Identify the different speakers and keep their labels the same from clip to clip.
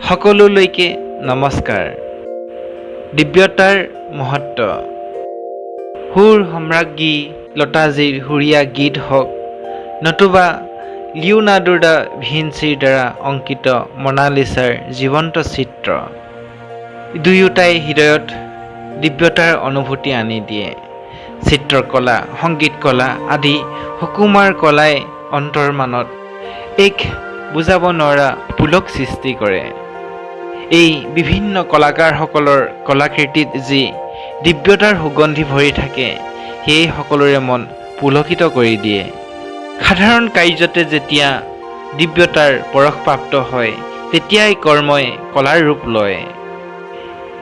Speaker 1: সকলোলৈকে নমস্কাৰ। দিব্যতাৰ মহত্ব। সুৰ সম্ৰাজ্ঞী লতাজীৰ সুৰীয়া গীত হওক, নতুবা লিওনাৰ্ডো দা ভিঞ্চিৰ দ্বাৰা অংকিত মনালিছাৰ জীৱন্ত চিত্ৰ, দুয়োটাই হৃদয়ত দিব্যতাৰ অনুভূতি আনি দিয়ে। চিত্ৰকলা, সংগীত কলা আদি সুকুমাৰ কলাই অন্তৰ্মনত এক বুজাব নোৱাৰা পুলক সৃষ্টি কৰে। এই বিভিন্ন কলাকাৰসকলৰ কলাকৃতিত যি দিব্যতাৰ সুগন্ধি ভৰি থাকে, সেয়ে সকলোৰে মন পুলকিত কৰি দিয়ে। সাধাৰণ কাৰ্যতে যেতিয়া দিব্যতাৰ পৰশপ্ৰাপ্ত হয়, তেতিয়াই কৰ্মই কলাৰ ৰূপ লয়।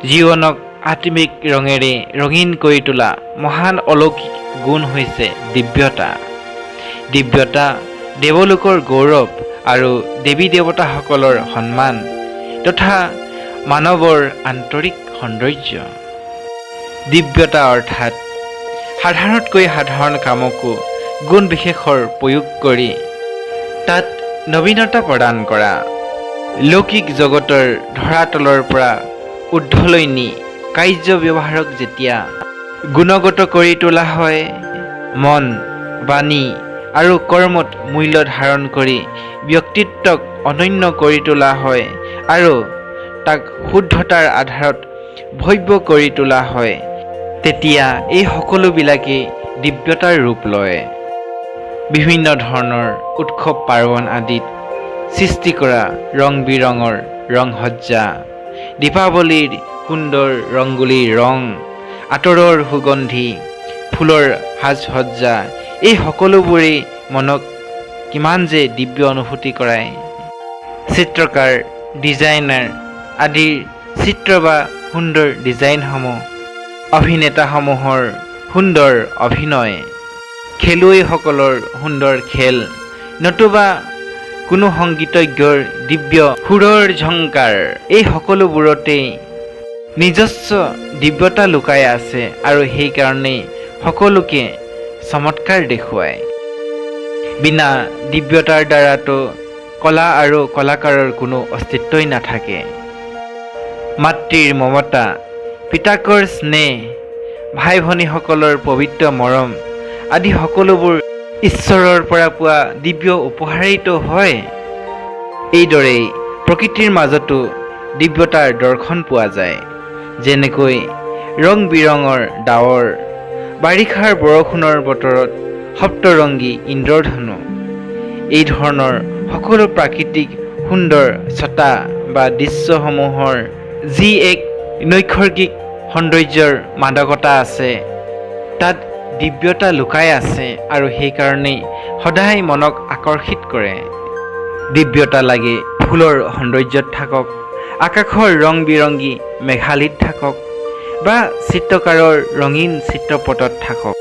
Speaker 1: জীৱনক আত্মিক ৰঙেৰে ৰঙীন কৰি তোলা মহান অলৌকিক গুণ হৈছে দিব্যতা। দিব্যতা দেৱলোকৰ গৌৰৱ আৰু দেৱী দেৱতাসকলৰ সন্মান তথা মানৱৰ আন্তৰিক সৌন্দৰ্য। দিব্যতা অৰ্থাৎ সাধাৰণতকৈ সাধাৰণ কামকো গুণ বিশেষৰ প্ৰয়োগ কৰি তাত নবীনতা প্ৰদান কৰা। লৌকিক জগতৰ ধৰাতলৰ পৰা ঊৰ্ধ্বলৈ নি কাৰ্য ব্যৱহাৰক যেতিয়া গুণগত কৰি তোলা হয়, মন, বাণী আৰু কৰ্মত মূল্য ধাৰণ কৰি ব্যক্তিত্বক অনন্য কৰি তোলা হয় আৰু তাক শুদ্ধতাৰ আধাৰত ভব্য কৰি তোলা হয়, তেতিয়া এই সকলোবিলাকেই দিব্যতাৰ ৰূপ লয়। বিভিন্ন ধৰণৰ উৎসৱ পাৰ্বণ আদিত সৃষ্টি কৰা ৰং বিৰঙৰ ৰংসজ্জা, দীপাৱলীৰ সুন্দৰ ৰংগুলীৰ ৰং, আতৰৰ সুগন্ধি, ফুলৰ সাজসজ্জা, এই সকলোবোৰেই মনক কিমান যে দিব্য অনুভূতি কৰায়। চিত্ৰকাৰ, ডিজাইনাৰ আদিৰ চিত্ৰ বা সুন্দৰ ডিজাইনসমূহ, অভিনেতাসমূহৰ সুন্দৰ অভিনয়, খেলুৱৈসকলৰ সুন্দৰ খেল, নতুবা কোনো সংগীতজ্ঞৰ দিব্য সুৰৰ ঝংকাৰ, এই সকলোবোৰতেই নিজস্ব দিব্যতা লুকাই আছে আৰু সেইকাৰণেই সকলোকে চমৎকাৰ দেখুৱায়। বিনা দিব্যতাৰ দ্বাৰাতো কলা আৰু কলাকাৰৰ কোনো অস্তিত্বই নাথাকে। মাতৃৰ মমতা, পিতাকৰ স্নেহ, ভাই ভনীসকলৰ পবিত্ৰ মৰম আদি সকলোবোৰ ঈশ্বৰৰ পৰা পোৱা দিব্য উপহাৰেইতো হয়। এইদৰেই প্ৰকৃতিৰ মাজতো দিব্যতাৰ দৰ্শন পোৱা যায়। যেনেকৈ ৰং বিৰঙৰ ডাৱৰ, বাৰিষাৰ বৰষুণৰ বতৰত সপ্তৰংগী ইন্দ্ৰধনু, এই ধৰণৰ সকলো প্ৰাকৃতিক সুন্দৰ ছটা বা দৃশ্যসমূহৰ যি এক নৈসৰ্গিক সৌন্দৰ্যৰ মাদকতা আছে, তাত দিব্যতা লুকাই আছে আৰু সেইকাৰণেই সদায় মনক আকৰ্ষিত কৰে। দিব্যতা লাগে ফুলৰ সৌন্দৰ্যত থাকক, আকাশৰ ৰং বিৰংগী মেঘালিত থাকক বা চিত্ৰকাৰৰ ৰঙীন চিত্ৰপটত থাকক।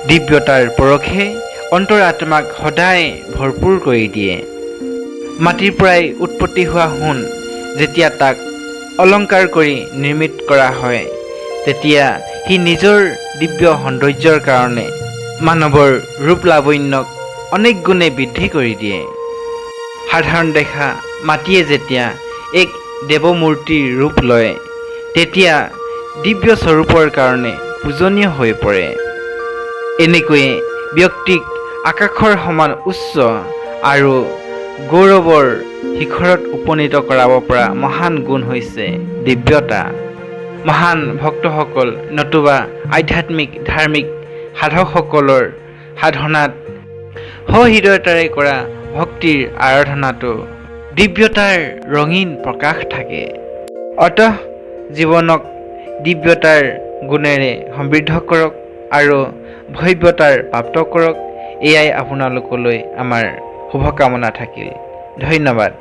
Speaker 1: দিব্যতাৰ পৰশে অন্তৰ আত্মাক সদায় ভৰপূৰ কৰি দিয়ে। মাটিৰ পৰাই উৎপত্তি হোৱা সোণ যেতিয়া তাক অলংকাৰ কৰি নিৰ্মিত কৰা হয়, তেতিয়া সি নিজৰ দিব্য সৌন্দৰ্যৰ কাৰণে মানৱৰ ৰূপ লাৱণ্যক অনেক গুণে বৃদ্ধি কৰি দিয়ে। সাধাৰণ দেখা মাটিয়ে যেতিয়া এক দেৱমূৰ্তিৰ ৰূপ লয়, তেতিয়া দিব্য স্বৰূপৰ কাৰণে পূজনীয় হৈ পৰে। এনেকৈয়ে ব্যক্তিক আকাশৰ সমান উচ্চ আৰু গৌৰৱৰ শিখৰত উপনীত কৰাব পৰা মহান গুণ হৈছে দিব্যতা। মহান ভক্তসকল নতুবা আধ্যাত্মিক ধাৰ্মিক সাধকসকলৰ সাধনাত সহৃদয়তাৰে কৰা ভক্তিৰ আৰাধনাতো দিব্যতাৰ ৰঙীন প্ৰকাশ থাকে। অতঃ জীৱনক দিব্যতাৰ গুণেৰে সমৃদ্ধ কৰক আৰু ভব্যতাৰ প্ৰাপ্ত কৰক, এয়াই আপোনালোকলৈ আমাৰ শুভকামনা থাকিল। ধন্যবাদ।